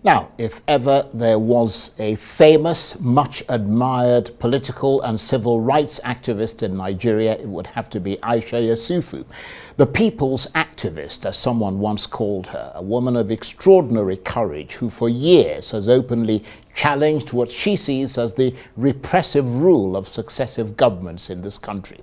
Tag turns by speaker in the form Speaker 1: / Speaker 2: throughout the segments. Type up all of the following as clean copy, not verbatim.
Speaker 1: Now, if ever there was a famous, much admired political and civil rights activist in Nigeria, it would have to be Aisha Yesufu, the people's activist, as someone once called her, a woman of extraordinary courage who for years has openly challenged what she sees as the repressive rule of successive governments in this country.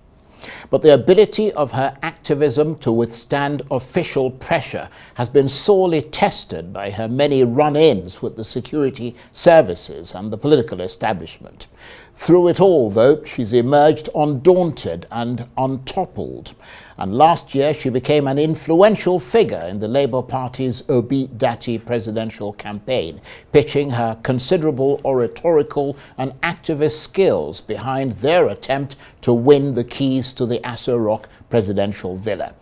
Speaker 1: But the ability of her activism to withstand official pressure has been sorely tested by her many run-ins with the security services and the political establishment. Through it all, though, she's emerged undaunted and untoppled. And last year, she became an influential figure in the Labour Party's Obi Dati presidential campaign, pitching her considerable oratorical and activist skills behind their attempt to win the keys to the Aso Rock presidential villa.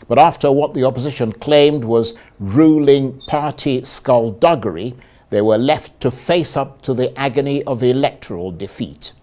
Speaker 1: But after what the opposition claimed was ruling party skullduggery, they were left to face up to the agony of electoral defeat.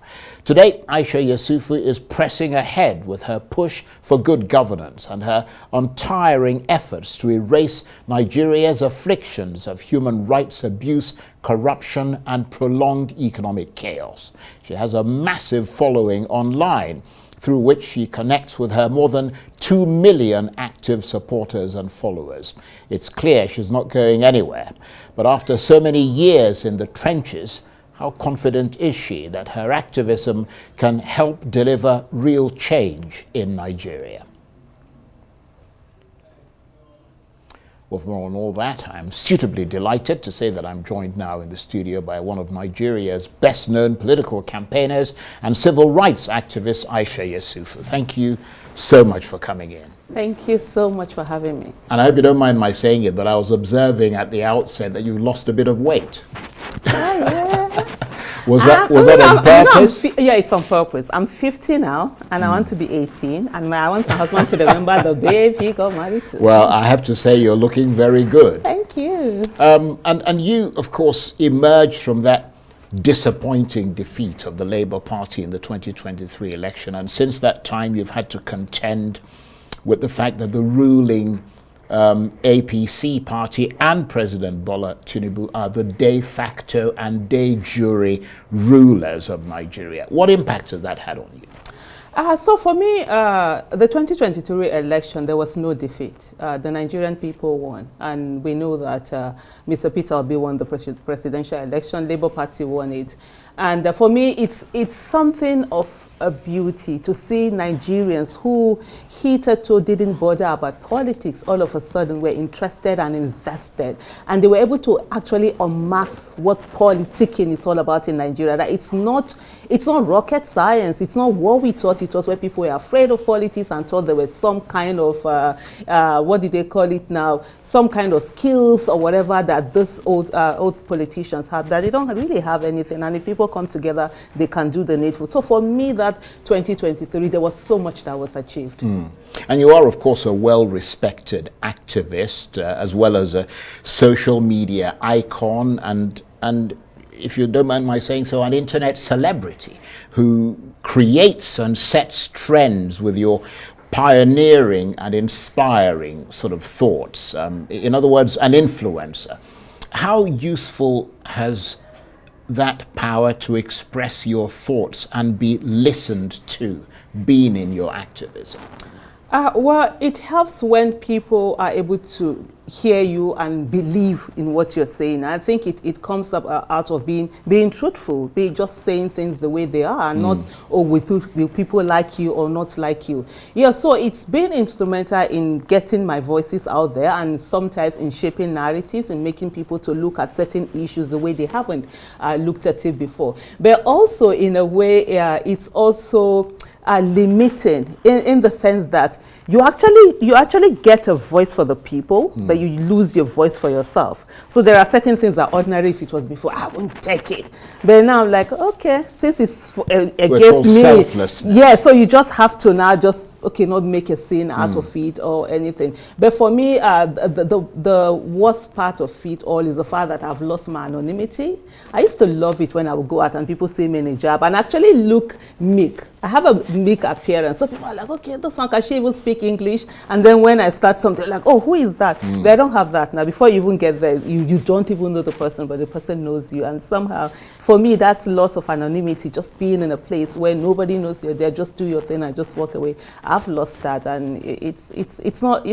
Speaker 1: Today, Aisha Yesufu is pressing ahead with her push for good governance and her untiring efforts to erase Nigeria's afflictions of human rights abuse, corruption, and prolonged economic chaos. She has a massive following online, through which she connects with her more than 2 million active supporters and followers. It's clear she's not going anywhere. But after so many years in the trenches, how confident is she that her activism can help deliver real change in Nigeria? With more on all that, I'm suitably delighted to say that I'm joined now in the studio by one of Nigeria's best-known political campaigners and civil rights activist, Aisha Yesufu. Thank you so much for coming in.
Speaker 2: Thank you so much for having me.
Speaker 1: And I hope you don't mind my saying it, but I was observing at the outset that you lost a bit of weight. Was that on purpose?
Speaker 2: Yeah, it's on purpose. I'm 50 now, and I want to be 18, and I want my husband to remember the babe he got married to.
Speaker 1: Well, I have to say you're looking very good.
Speaker 2: Thank you.
Speaker 1: And you, of course, emerged from that disappointing defeat of the Labour Party in the 2023 election, and since that time you've had to contend with the fact that the ruling APC party and President Bola Tinubu are the de facto and de jure rulers of Nigeria. What impact has that had on you?
Speaker 2: So for me, the 2023 election, there was no defeat. The Nigerian people won. And we know that Mr. Peter Obi won the presidential election, Labour Party won it. And for me, it's something of a beauty to see Nigerians who hitherto didn't bother about politics all of a sudden were interested and invested, and they were able to actually unmask what politicking is all about in Nigeria. That it's not rocket science. It's not what we thought it was, where people were afraid of politics and thought there was some kind of what do they call it now, some kind of skills or whatever that these old politicians have, that they don't really have anything, and if people come together they can do the needful. So for me, that 2023, there was so much that was achieved.
Speaker 1: And you are, of course, a well-respected activist, as well as a social media icon, and if you don't mind my saying so, an internet celebrity who creates and sets trends with your pioneering and inspiring sort of thoughts. In other words, an influencer. How useful has that power to express your thoughts and be listened to been in your activism?
Speaker 2: Well, it helps when people are able to hear you and believe in what you're saying. I think it comes up out of being truthful, just saying things the way they are, and not, oh, will people like you or not like you. Yeah, so it's been instrumental in getting my voices out there, and sometimes in shaping narratives and making people to look at certain issues the way they haven't looked at it before. But also, in a way, it's also limiting in the sense that you actually get a voice for the people, but you lose your voice for yourself. So there are certain things that ordinary, if it was before, I wouldn't take it. But now I'm like, okay, since it's against me,
Speaker 1: selflessness.
Speaker 2: Yeah, so you just have to now just, okay, not make a scene out of it or anything. But for me, the worst part of it all is the fact that I've lost my anonymity. I used to love it when I would go out and people see me in a job and actually look meek. I have a meek appearance. So people are like, okay, this one, can she even speak speak English, and then when I start something like, oh, who is that? But I don't have that now. Before you even get there, you don't even know the person, but the person knows you. And somehow, for me, that loss of anonymity, just being in a place where nobody knows you're there, just do your thing and just walk away. I've lost that, and it's not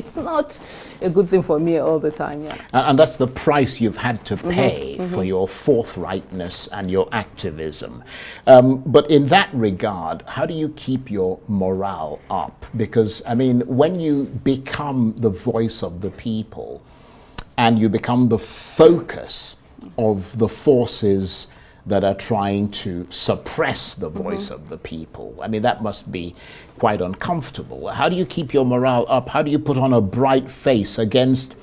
Speaker 2: a good thing for me all the time. Yeah.
Speaker 1: And that's the price you've had to pay for your forthrightness and your activism. But in that regard, how do you keep your morale up? Because, I mean, when you become the voice of the people and you become the focus of the forces that are trying to suppress the voice of the people, I mean, that must be quite uncomfortable. How do you keep your morale up? How do you put on a bright face against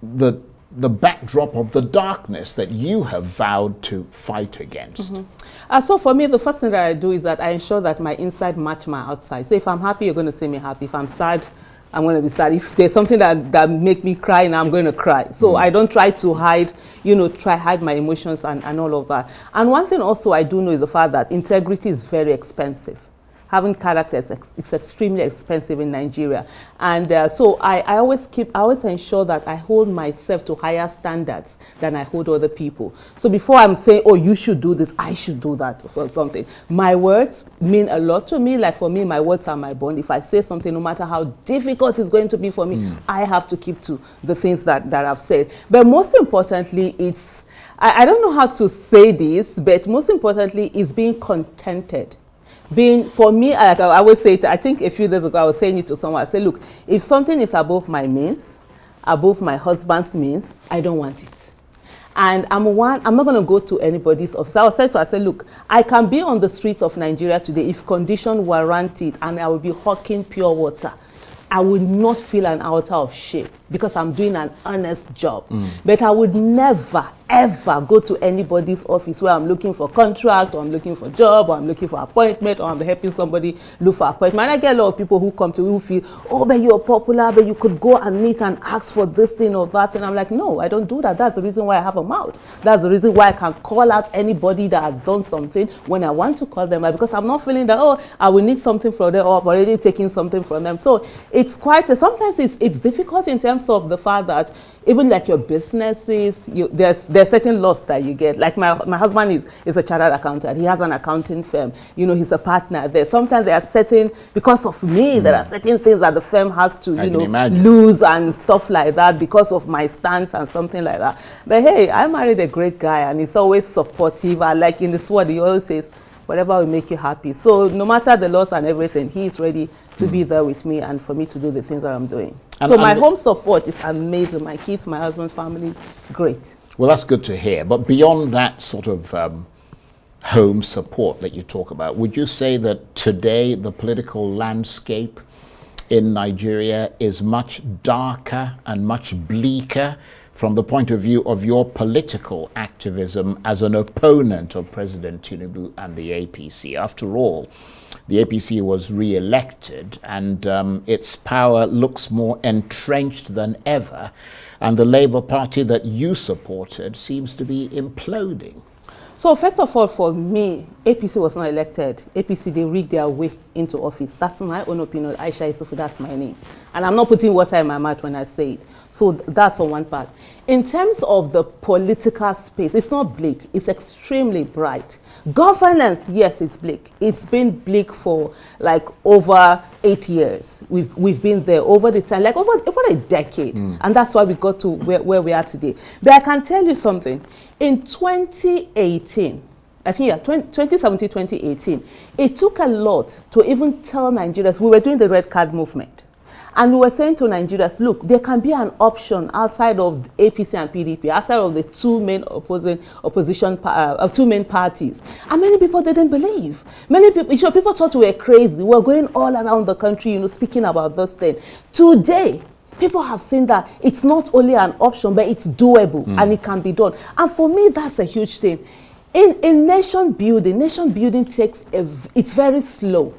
Speaker 1: the backdrop of the darkness that you have vowed to fight against?
Speaker 2: So for me, the first thing that I do is that I ensure that my inside match my outside. So if I'm happy, you're going to see me happy. If I'm sad, I'm going to be sad. If there's something that make me cry, now I'm going to cry. So I don't try to hide, hide my emotions and all of that. And one thing also I do know is the fact that integrity is very expensive. Having character is extremely expensive in Nigeria. And so I always ensure that I hold myself to higher standards than I hold other people. So before I'm saying, oh, you should do this, I should do that for something. My words mean a lot to me. Like for me, my words are my bond. If I say something, no matter how difficult it's going to be for me, I have to keep to the things that I've said. But most importantly, I don't know how to say this, but most importantly, it's being contented. For me, like I always say it, I think a few days ago I was saying it to someone. I said, look, if something is above my means, above my husband's means, I don't want it. And I'm not going to go to anybody's office. I said, look, I can be on the streets of Nigeria today if conditions warrant it, and I will be hawking pure water. I would not feel an iota of shame because I'm doing an honest job. But I would never, ever go to anybody's office where I'm looking for contract, or I'm looking for job, or I'm looking for appointment, or I'm helping somebody look for appointment. And I get a lot of people who come to me who feel, oh, but you're popular, but you could go and meet and ask for this thing or that. And I'm like, no, I don't do that. That's the reason why I have a mouth. That's the reason why I can call out anybody that has done something when I want to call them out, because I'm not feeling that, oh, I will need something from them, or I've already taken something from them. So it's quite, sometimes it's difficult in terms of the fact that even like your businesses, there's certain loss that you get. Like my husband is a chartered accountant. He has an accounting firm. He's a partner there. Sometimes there are certain, because of me, there are certain things that the firm has to, lose and stuff like that because of my stance and something like that. But hey, I married a great guy, and he's always supportive. And like in this word, he always says, whatever will make you happy. So no matter the loss and everything, he is ready to be there with me and for me to do the things that I'm doing. So my home support is amazing. My kids, my husband, family, great.
Speaker 1: Well, that's good to hear. But beyond that sort of home support that you talk about, would you say that today the political landscape in Nigeria is much darker and much bleaker from the point of view of your political activism as an opponent of President Tinubu and the APC? After all, the APC was re-elected, and its power looks more entrenched than ever, and the Labour Party that you supported seems to be imploding.
Speaker 2: So first of all, for me, APC was not elected. APC, they rigged their way into office. That's my own opinion. Aisha Yesufu, that's my name. And I'm not putting water in my mouth when I say it. So that's on one part. In terms of the political space, it's not bleak. It's extremely bright. Governance, yes, it's bleak. It's been bleak for like over 8 years. We've been there over the time, like over a decade. And that's why we got to where we are today. But I can tell you something. In 2018, I think, 2017, 2018, it took a lot to even tell Nigerians, we were doing the red card movement. And we were saying to Nigerians, look, there can be an option outside of APC and PDP, outside of the two main two main parties. And many people didn't believe. Many people, people thought we were crazy. We were going all around the country, speaking about this thing. Today, people have seen that it's not only an option, but it's doable and it can be done. And for me, that's a huge thing. In nation building takes, it's very slow.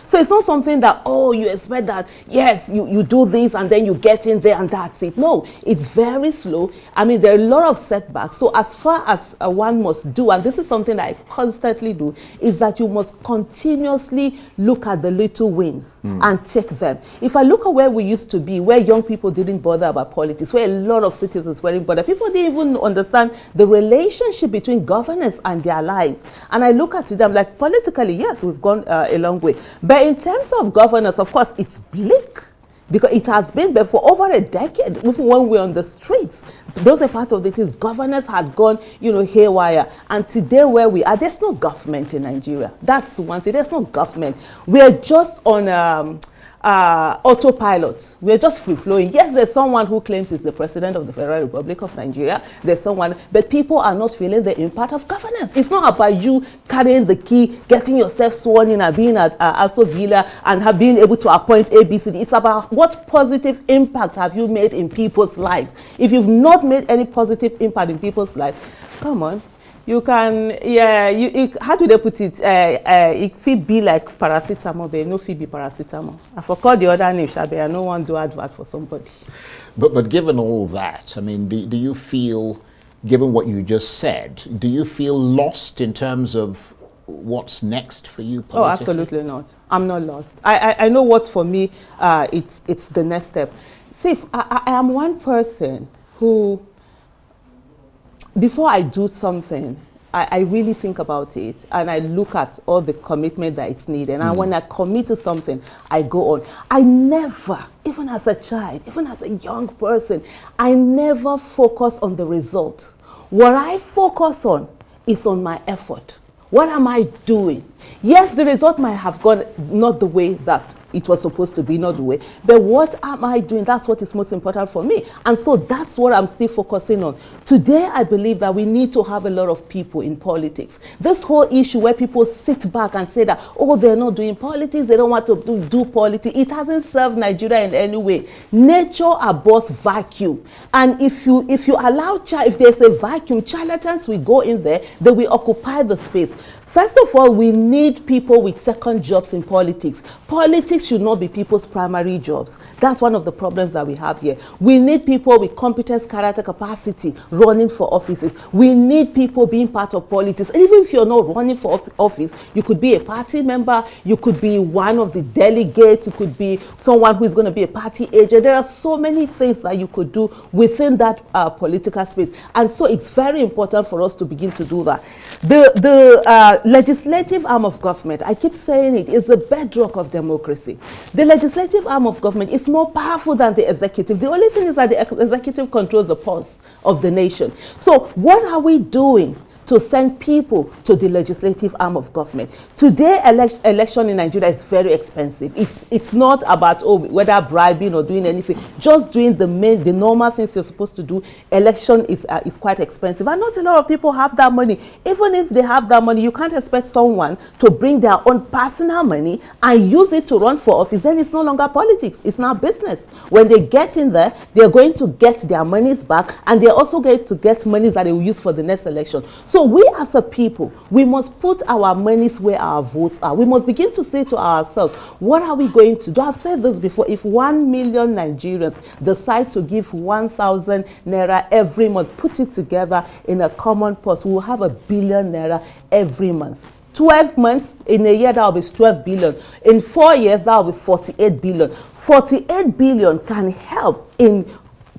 Speaker 2: So it's not something that, oh, you expect that, yes, you do this and then you get in there and that's it. No, it's very slow. I mean, there are a lot of setbacks. So as far as one must do, and this is something that I constantly do, is that you must continuously look at the little wins and take them. If I look at where we used to be, where young people didn't bother about politics, where a lot of citizens weren't bothered, people didn't even understand the relationship between governance and their lives. And I look at it, I'm like, politically, yes, we've gone a long way. But in terms of governance, of course, it's bleak because it has been there for over a decade. Even when we're on the streets, those are part of the things. Governance had gone, haywire. And today where we are, there's no government in Nigeria. That's one thing. There's no government. We're just on autopilot. We're just free-flowing. Yes, there's someone who claims he's the president of the Federal Republic of Nigeria. There's someone, but people are not feeling the impact of governance. It's not about you carrying the key, getting yourself sworn in and being at Aso Villa and being able to appoint ABCD. It's about what positive impact have you made in people's lives. If you've not made any positive impact in people's lives, come on. You can, how do they put it? It could be like paracetamol, but no fit be paracetamol. I forgot the other name, Shabe. I no one do advert for somebody.
Speaker 1: But given all that, I mean, do you feel, given what you just said, do you feel lost in terms of what's next for you politically?
Speaker 2: Oh, absolutely not. I'm not lost. I know what for me, it's the next step. See, I am one person who, before I do something, I really think about it and I look at all the commitment that it's needed. And when I commit to something, I go on. I never, even as a child, even as a young person, I never focus on the result. What I focus on is on my effort. What am I doing? Yes, the result might have gone not the way that it was supposed to be, not the way, but what am I doing? That's what is most important for me. And so that's what I'm still focusing on. Today, I believe that we need to have a lot of people in politics. This whole issue where people sit back and say that, oh, they're not doing politics, they don't want to do politics, it hasn't served Nigeria in any way. Nature abhors vacuum. And if you allow, if there's a vacuum, charlatans will go in there, they will occupy the space. First of all, we need people with second jobs in politics. Politics should not be people's primary jobs. That's one of the problems that we have here. We need people with competence, character, capacity running for offices. We need people being part of politics. And even if you're not running for office, you could be a party member, you could be one of the delegates, you could be someone who is going to be a party agent. There are so many things that you could do within that political space. And so it's very important for us to begin to do that. The legislative arm of government, I keep saying it, is the bedrock of democracy. The legislative arm of government is more powerful than the executive. The only thing is that the executive controls the pulse of the nation. So what are we doing to send people to the legislative arm of government? Today, election in Nigeria is very expensive. It's not about whether bribing or doing anything. Just doing the normal things you're supposed to do. Election is quite expensive, and not a lot of people have that money. Even if they have that money, you can't expect someone to bring their own personal money and use it to run for office. Then it's no longer politics. It's now business. When they get in there, they're going to get their monies back, and they're also going to get monies that they will use for the next election. So we as a people, we must put our monies where our votes are. We must begin to say to ourselves, what are we going to do? I've said this before. If 1 million Nigerians decide to give 1,000 naira every month, put it together in a common purse, we will have 1 billion naira every month. 12 months, in a year, that will be 12 billion. In 4 years, that will be 48 billion. 48 billion can help in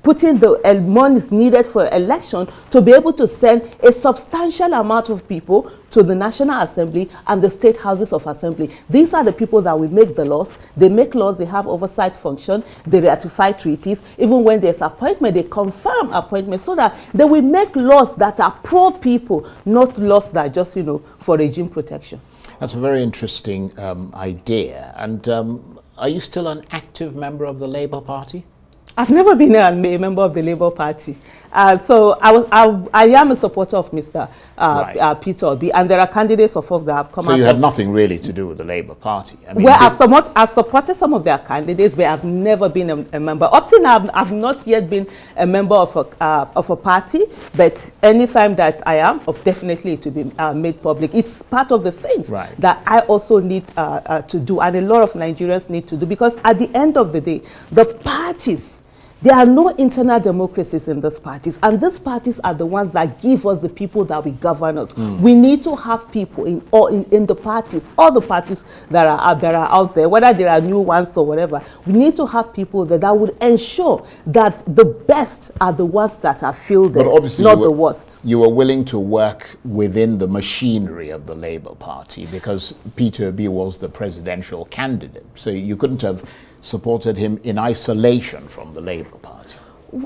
Speaker 2: putting the monies needed for election to be able to send a substantial amount of people to the National Assembly and the state houses of assembly. These are the people that will make the laws. They make laws, they have oversight function, they ratify treaties. Even when there's appointment, they confirm appointments so that they will make laws that are pro-people, not laws that are just, for regime protection.
Speaker 1: That's a very interesting idea. And are you still an active member of the Labour Party?
Speaker 2: I've never been a member of the Labour Party. So I am a supporter of Mr. Peter Obi, and there are candidates of us that have come out.
Speaker 1: So you had nothing really to do with the Labour Party?
Speaker 2: I mean, well, I've supported some of their candidates, but I've never been a member. Up till now, I've not yet been a member of a party, but anytime that I am, definitely to be made public. It's part of the things that I also need to do, and a lot of Nigerians need to do, because at the end of the day, the parties, there are no internal democracies in these parties, and these parties are the ones that give us the people that will govern us. We need to have people in the parties, all the parties that are out there, whether there are new ones or whatever. We need to have people that would ensure that the best are the ones that are fielded, not the worst.
Speaker 1: You were willing to work within the machinery of the Labour Party because Peter Obi was the presidential candidate, so you couldn't have supported him in isolation from the Labour Party.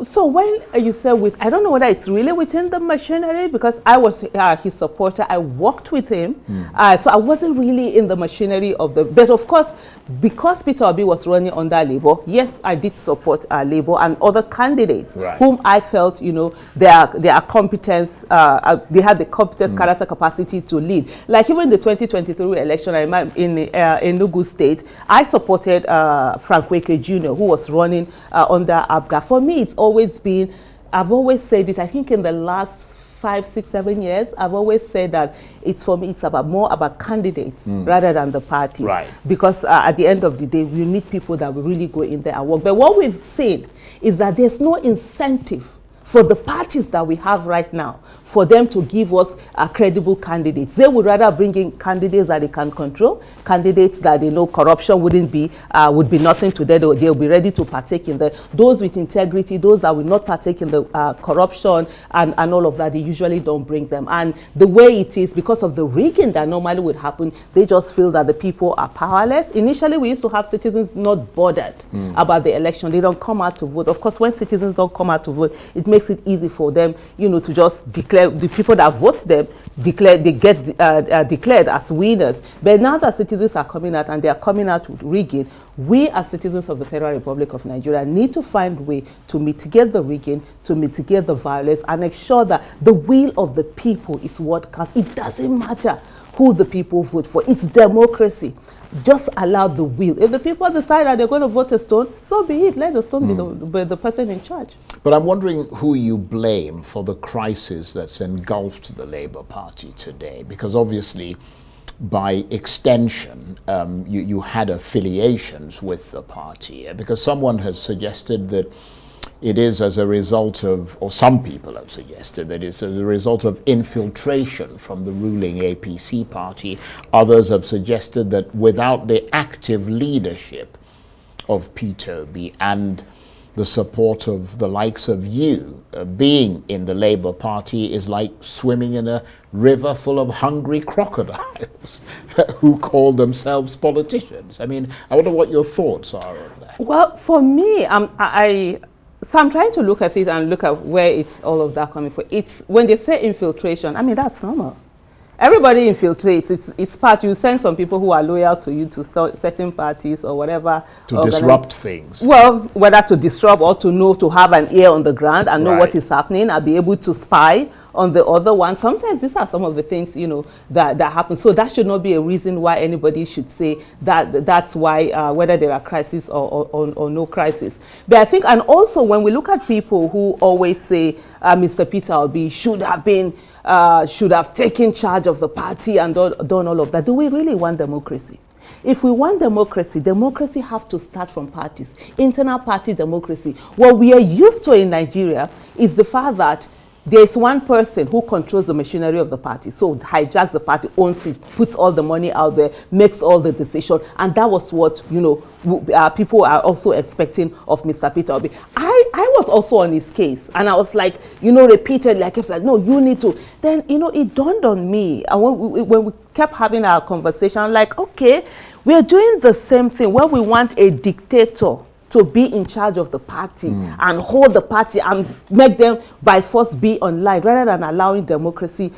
Speaker 2: So when you say I don't know whether it's really within the machinery, because I was his supporter. I worked with him. So I wasn't really in the machinery of but of course, because Peter Obi was running under Labour, yes, I did support Labour and other candidates whom I felt, their competence, they had the competence, character, capacity to lead. Like even the 2023 election in Enugu State, I supported Frank Weke Jr., who was running under ABGA. For me, it's always been, I've always said it, I think in the last 5, 6, 7 years, I've always said that for me, it's more about candidates rather than the parties. Because at the end of the day, we need people that will really go in there and work. But what we've seen is that there's no incentive for the parties that we have right now, for them to give us credible candidates. They would rather bring in candidates that they can control, candidates that they know corruption would be nothing to them. They'll be ready to partake in those with integrity, those that will not partake in the corruption and all of that. They usually don't bring them. And the way it is, because of the rigging that normally would happen, they just feel that the people are powerless. Initially, we used to have citizens not bothered about the election. They don't come out to vote. Of course, when citizens don't come out to vote, it makes it easy for them, to just declare, the people that vote them, they get declared as winners. But now that citizens are coming out, and they are coming out with rigging, we as citizens of the Federal Republic of Nigeria need to find a way to mitigate the rigging, to mitigate the violence, and ensure that the will of the people is what counts. It doesn't matter who the people vote for. It's democracy. Just allow the will. If the people decide that they're going to vote a stone, so be it. Let the stone be the person in charge.
Speaker 1: But I'm wondering who you blame for the crisis that's engulfed the Labour Party today, because obviously, by extension, you had affiliations with the party, because someone has suggested that it is as a result of, or some people have suggested that it's as a result of infiltration from the ruling APC party. Others have suggested that without the active leadership of Peter Obi and the support of the likes of you, being in the Labour Party is like swimming in a river full of hungry crocodiles who call themselves politicians. I mean, I wonder what your thoughts are on that.
Speaker 2: Well, for me, so I'm trying to look at it and look at where it's all of that coming from. It's when they say infiltration, I mean, that's normal. Everybody infiltrates. It's part. You send some people who are loyal to you to certain parties or whatever.
Speaker 1: To disrupt things.
Speaker 2: Well, whether to disrupt or to have an ear on the ground and know what is happening and be able to spy on the other one. Sometimes these are some of the things, that happen. So that should not be a reason why anybody should say that's why, whether there are crises or no crisis. But I think, and also when we look at people who always say Mr. Peter Obi should have taken charge of the party and done all of that, do we really want democracy? If we want democracy, democracy has to start from parties, internal party democracy. What we are used to in Nigeria is the fact that there's one person who controls the machinery of the party, so hijacks the party, owns it, puts all the money out there, makes all the decisions, and that was what people are also expecting of Mr. Peter Obi. I was also on his case, and I was like, repeatedly, I kept saying, no, you need to. Then, it dawned on me, and when we kept having our conversation, I'm like, okay, we are doing the same thing where we want a dictator to be in charge of the party and hold the party and make them by force be online rather than allowing democracy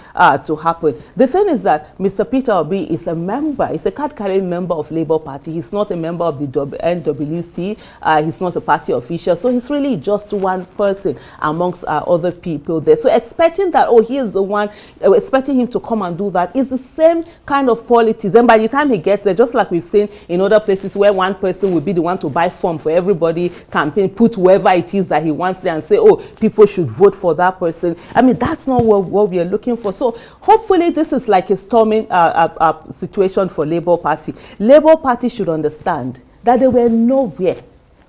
Speaker 2: to happen. The thing is that Mr. Peter Obi is a member, he's a card-carrying member of Labour Party. He's not a member of the NWC, he's not a party official, so he's really just one person amongst other people there. So expecting that, oh, he is the one, expecting him to come and do that is the same kind of politics. Then by the time he gets there, just like we've seen in other places where one person will be the one to buy form for everybody, campaign, put whoever it is that he wants there and say, oh, people should vote for that person. I mean, that's not what we are looking for. So hopefully this is like a storming situation for Labour Party. Labour Party should understand that they were nowhere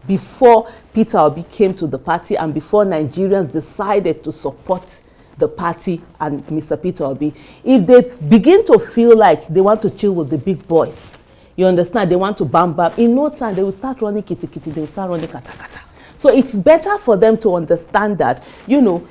Speaker 2: before Peter Obi came to the party and before Nigerians decided to support the party and Mr. Peter Obi. If they begin to feel like they want to chill with the big boys, you understand, they want to bam bam, in no time they will start running kitty kitty, they will start running kata kata. So it's better for them to understand that, you know,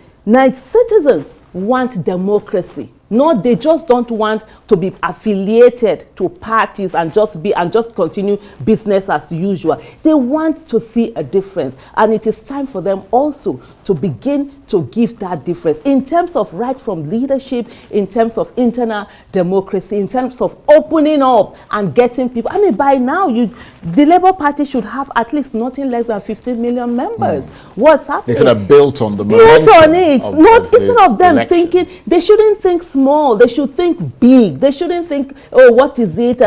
Speaker 2: citizens want democracy. No, they just don't want to be affiliated to parties and just continue business as usual. They want to see a difference, and it is time for them also to begin to give that difference in terms of right from leadership, in terms of internal democracy, in terms of opening up and getting people. I mean, by now, the Labour Party should have at least nothing less than 15 million members. What's happening?
Speaker 1: They could have built on the
Speaker 2: built on it. Not instead of them
Speaker 1: election.
Speaker 2: Thinking, they shouldn't think small. They should think big. They shouldn't think, oh, what is it?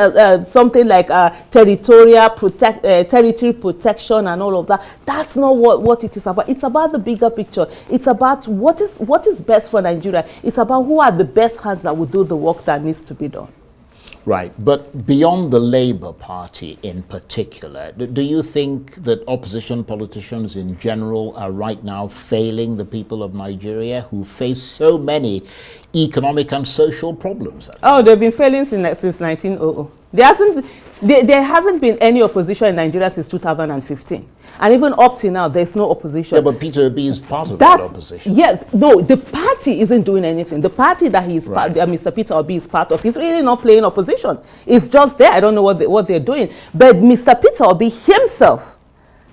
Speaker 2: Something like territory protection and all of that. That's not what it is about. It's about the bigger picture. It's about what is best for Nigeria. It's about who are the best hands that will do the work that needs to be done.
Speaker 1: Right, but beyond the Labour Party in particular, do you think that opposition politicians in general are right now failing the people of Nigeria who face so many economic and social problems?
Speaker 2: Oh, they've been failing since 1900. There hasn't been any opposition in Nigeria since 2015. And even up to now, there's no opposition.
Speaker 1: Yeah, but Peter Obi is part of that opposition.
Speaker 2: Yes, no, the party isn't doing anything. The party that he is part, Mr. Peter Obi is part of, he's really not playing opposition. It's just there. I don't know what they're doing. But Mr. Peter Obi himself,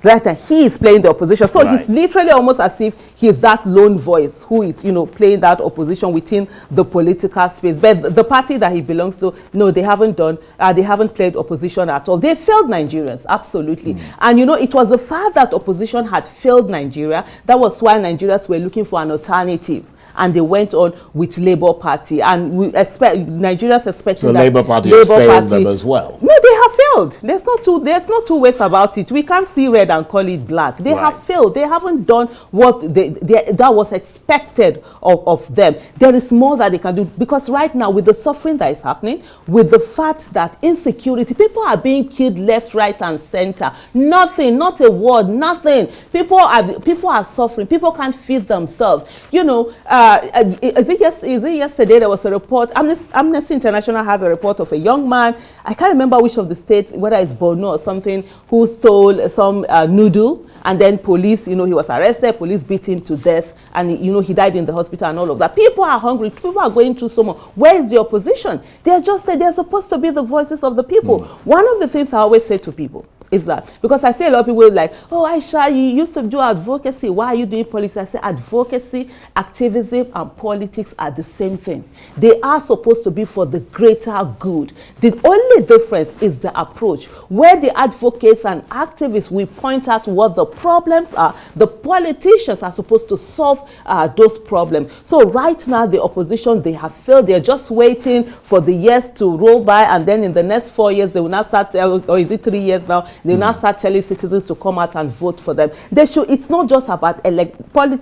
Speaker 2: right, and he is playing the opposition. So he's literally almost as if he's that lone voice who is, you know, playing that opposition within the political space. But the party that he belongs to, no, they haven't played opposition at all. They failed Nigerians, absolutely. And, you know, it was the fact that opposition had failed Nigeria. That was why Nigerians were looking for an alternative. And they went on with Labour Party, and we expect Nigerians expecting that
Speaker 1: Labour Party has failed them as well.
Speaker 2: No, they have failed. There's no two ways about it. We can't see red and call it black. They have failed. They haven't done what that was expected of them. There is more that they can do, because right now, with the suffering that is happening, with the fact that insecurity, people are being killed left, right, and center. Nothing, not a word, nothing. People are suffering. People can't feed themselves. You know. Is it yesterday there was a report? Amnesty International has a report of a young man. I can't remember which of the states, whether it's Borno or something, who stole some noodle, and then police, you know, he was arrested. Police beat him to death, and you know, he died in the hospital and all of that. People are hungry. People are going through so much. Where is the opposition? They're supposed to be the voices of the people. One of the things I always say to people is that, because I see a lot of people like, oh, Aisha, you used to do advocacy. Why are you doing politics? I say advocacy, activism, and politics are the same thing. They are supposed to be for the greater good. The only difference is the approach. Where the advocates and activists, we point out what the problems are. The politicians are supposed to solve those problems. So right now, the opposition, they have failed. They're just waiting for the years to roll by, and then in the next 4 years, they will not start, or is it 3 years now? They will now start telling citizens to come out and vote for them. It's not just about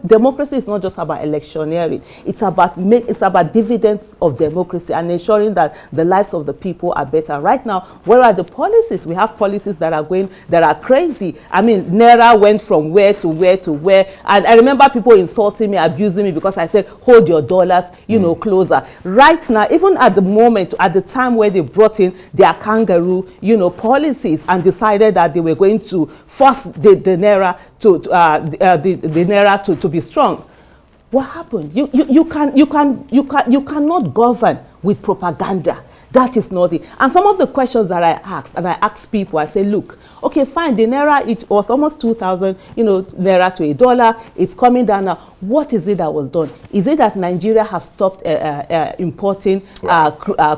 Speaker 2: democracy. Is not just about electioneering. It's about dividends of democracy and ensuring that the lives of the people are better. Right now, where are the policies? We have policies that are crazy. I mean, Naira went from where to where to where, and I remember people insulting me, abusing me because I said, "Hold your dollars, you know, closer." Right now, even at the moment, at the time where they brought in their kangaroo, you know, policies and decided that they were going to force the Naira to be strong. What happened? You cannot govern with propaganda. That is not it. And some of the questions that I asked, and I asked people, I say, look, okay, fine, the naira, it was almost 2,000, naira to $1. It's coming down now. What is it that was done? Is it that Nigeria have stopped importing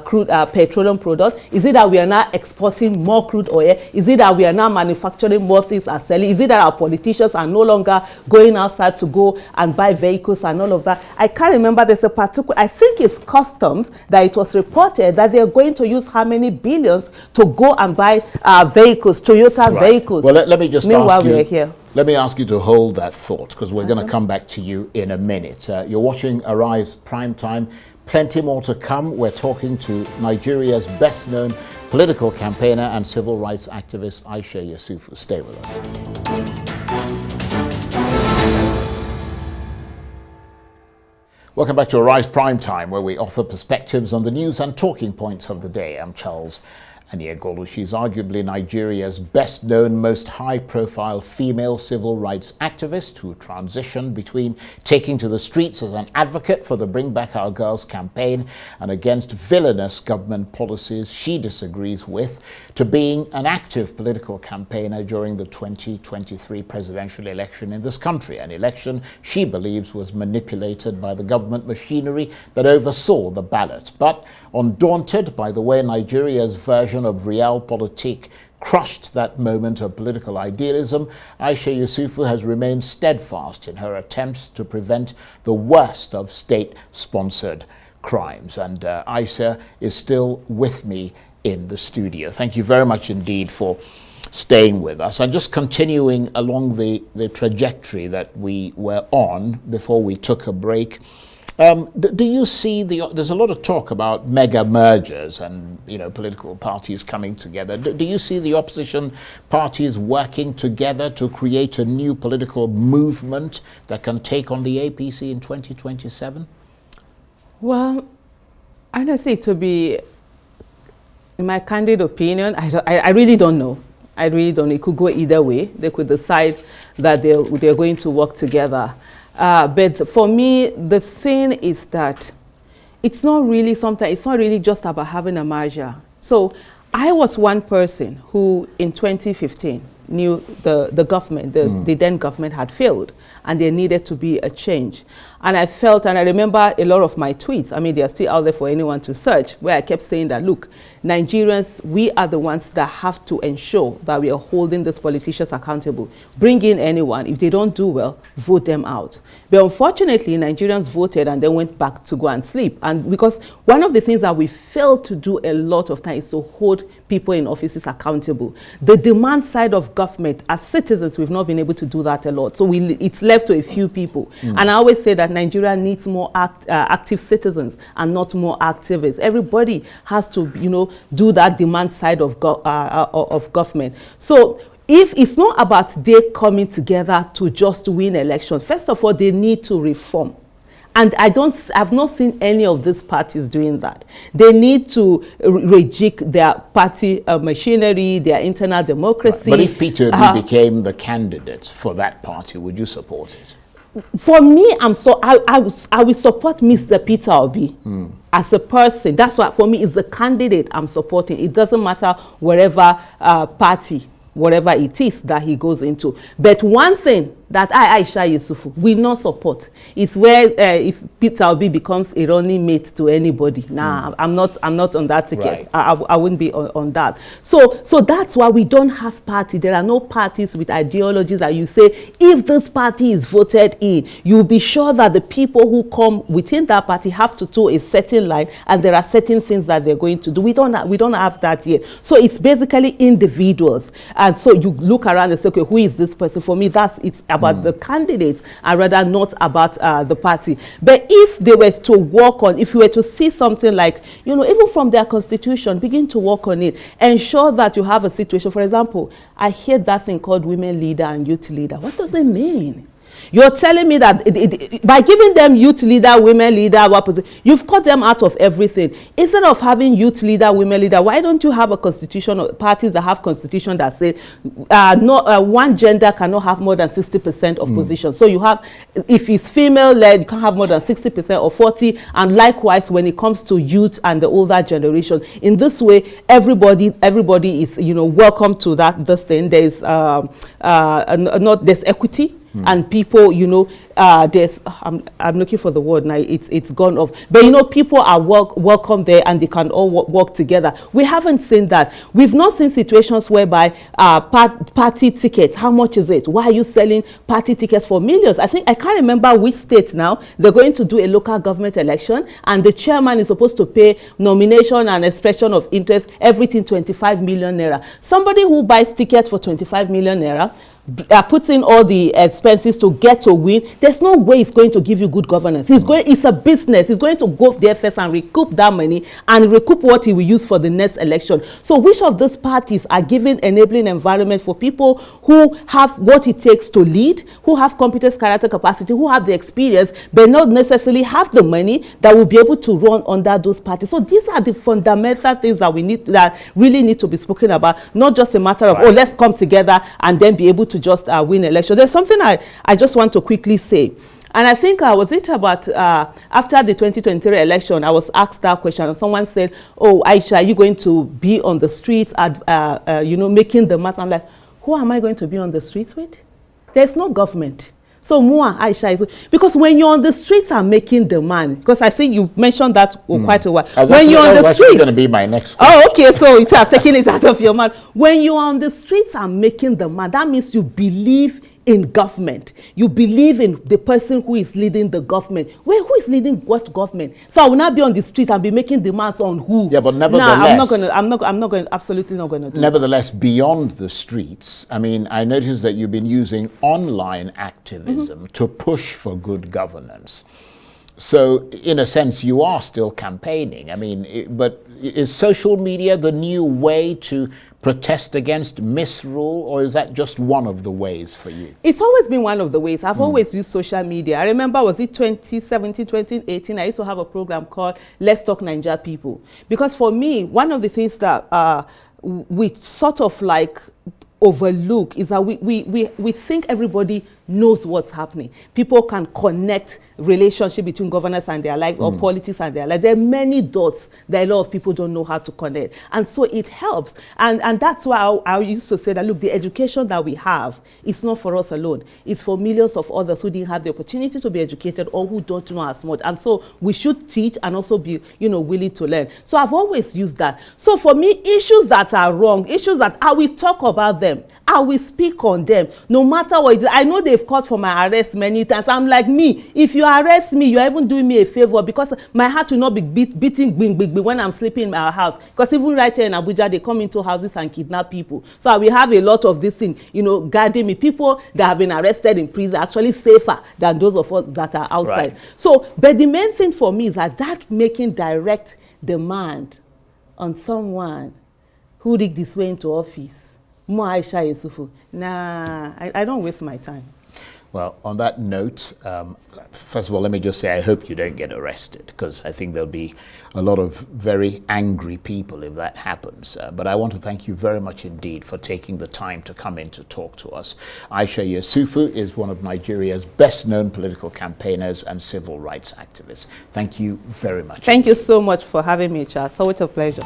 Speaker 2: crude petroleum products? Is it that we are now exporting more crude oil? Is it that we are now manufacturing more things and selling? Is it that our politicians are no longer going outside to go and buy vehicles and all of that? I can't remember. There's a particular, I think it's customs, that it was reported that they're going to use how many billions to go and buy vehicles, Toyota vehicles.
Speaker 1: Well, let me just
Speaker 2: Meanwhile,
Speaker 1: ask you.
Speaker 2: we're here.
Speaker 1: Let me ask you to hold that thought, because we're going to come back to you in a minute. You're watching Arise Prime Time. Plenty more to come. We're talking to Nigeria's best-known political campaigner and civil rights activist, Aisha Yesufu. Stay with us. Welcome back to Arise Prime Time, where we offer perspectives on the news and talking points of the day. I'm Charles Aniegolu. She's arguably Nigeria's best-known, most high-profile female civil rights activist who transitioned between taking to the streets as an advocate for the Bring Back Our Girls campaign and against villainous government policies she disagrees with, to being an active political campaigner during the 2023 presidential election in this country, an election she believes was manipulated by the government machinery that oversaw the ballot. But undaunted by the way Nigeria's version of realpolitik crushed that moment of political idealism, Aisha Yesufu has remained steadfast in her attempts to prevent the worst of state-sponsored crimes. And Aisha is still with me in the studio. Thank you very much indeed for staying with us. And just continuing along the trajectory that we were on before we took a break, do you see there's a lot of talk about mega mergers and political parties coming together. Do you see the opposition parties working together to create a new political movement that can take on the APC in 2027?
Speaker 2: Well, honestly, to be, in my candid opinion, I really don't know. I really don't know. It could go either way. They could decide that they're going to work together. But for me, the thing is that it's not really just about having a merger. So I was one person who in 2015 knew the government, the then government had failed and there needed to be a change. And I felt, and I remember a lot of my tweets, I mean, they are still out there for anyone to search, where I kept saying that, look, Nigerians, we are the ones that have to ensure that we are holding these politicians accountable. Bring in anyone. If they don't do well, vote them out. But unfortunately, Nigerians voted and then went back to go and sleep. And because one of the things that we fail to do a lot of times is to hold people in offices accountable. The demand side of government, as citizens, we've not been able to do that a lot. So it's left to a few people. And I always say that Nigeria needs more active citizens and not more activists. Everybody has to, do that demand side of government. So if it's not about they coming together to just win elections, first of all, they need to reform. And I've not seen any of these parties doing that. They need to rejig their party machinery, their internal democracy.
Speaker 1: But if Peter Obi became the candidate for that party, would you support it?
Speaker 2: For me, I will support Mr. Peter Obi as a person. That's why for me, it's the candidate I'm supporting. It doesn't matter whatever party, whatever it is that he goes into. But one thing that Aisha Yesufu will not support is where if Peter Obi becomes a running mate to anybody. Nah, I'm not on that ticket. Right. I wouldn't be on that. So that's why we don't have party. There are no parties with ideologies that you say, if this party is voted in, you'll be sure that the people who come within that party have to toe a certain line, and there are certain things that they're going to do. We don't have that yet. So it's basically individuals. And so you look around and say, okay, who is this person? For me, it's about the candidates and rather not about the party. But if they were to work on, if you were to see something like, even from their constitution, begin to work on it, ensure that you have a situation. For example, I hear that thing called women leader and youth leader. What does it mean? You're telling me that by giving them youth leader, women leader, you've cut them out of everything. Instead of having youth leader, women leader, why don't you have a constitution, or parties that have constitution that say one gender cannot have more than 60% of positions. So you have, if it's female led, you can't have more than 60% or 40%, and likewise when it comes to youth and the older generation. In this way, everybody is, you know, welcome to this thing. There's there's equity. And people, you know, I'm looking for the word now, it's gone off. But, you know, people are welcome there, and they can all work together. We haven't seen that. We've not seen situations whereby party tickets, how much is it? Why are you selling party tickets for millions? I can't remember which state now. They're going to do a local government election, and the chairman is supposed to pay nomination and expression of interest, everything 25 million naira. Somebody who buys tickets for 25 million naira, puts in all the expenses to get to win, there's no way it's going to give you good governance. It's a business. He's going to go there first and recoup that money and recoup what he will use for the next election. So which of these parties are giving enabling environment for people who have what it takes to lead, who have competence, character, capacity, who have the experience, but not necessarily have the money that will be able to run under those parties? So these are the fundamental things that really need to be spoken about, not just a matter of, let's come together and then be able to just win election. There's something I just want to quickly say. And I think, was it about after the 2023 election, I was asked that question, and someone said, oh, Aisha, are you going to be on the streets, you know, making the math? I'm like, who am I going to be on the streets with? There's no government. So Mua, Aisha is, because when you're on the streets and making demand, because I see you mentioned that quite a while. When you're on the streets,
Speaker 1: going to be my next question.
Speaker 2: Oh, okay, so you have taken it out of your mouth. When you are on the streets and making demand, that means you believe in government. You believe in the person who is leading the government. Well, who is leading what government? So I will not be on the street and be making demands on who.
Speaker 1: Yeah, but nevertheless,
Speaker 2: I'm not going, absolutely not going to do
Speaker 1: nevertheless, beyond the streets, I mean, I noticed that you've been using online activism to push for good governance. So, in a sense, you are still campaigning. I mean, but is social media the new way to protest against misrule, or is that just one of the ways for you?
Speaker 2: It's always been one of the ways. I've always used social media. I remember, was it 2017, 2018, I used to have a program called Let's Talk Nigeria People. Because for me, one of the things that we sort of like overlook is that we think everybody knows what's happening. People can connect relationship between governance and their lives, or politics and their lives. There are many dots that a lot of people don't know how to connect. And so it helps. And that's why I used to say that, look, the education that we have, it's not for us alone. It's for millions of others who didn't have the opportunity to be educated or who don't know as much. And so we should teach and also be, you know, willing to learn. So I've always used that. So for me, issues that are wrong, issues that I will talk about them, I will speak on them, no matter what it is. I know they've called for my arrest many times. I'm like, me, if you arrest me, you're even doing me a favor, because my heart will not be beating when I'm sleeping in my house. Because even right here in Abuja, they come into houses and kidnap people. So I will have a lot of this thing, you know, guarding me. People that have been arrested in prison are actually safer than those of us that are outside. Right. So, but the main thing for me is that making direct demand on someone who rigged this way into office. Aisha Yesufu. Nah, I don't waste my time.
Speaker 1: Well, on that note, first of all, let me just say I hope you don't get arrested, because I think there'll be a lot of very angry people if that happens. But I want to thank you very much indeed for taking the time to come in to talk to us. Aisha Yesufu is one of Nigeria's best-known political campaigners and civil rights activists. Thank you very much.
Speaker 2: Thank you so much for having me, Charles. Always a pleasure.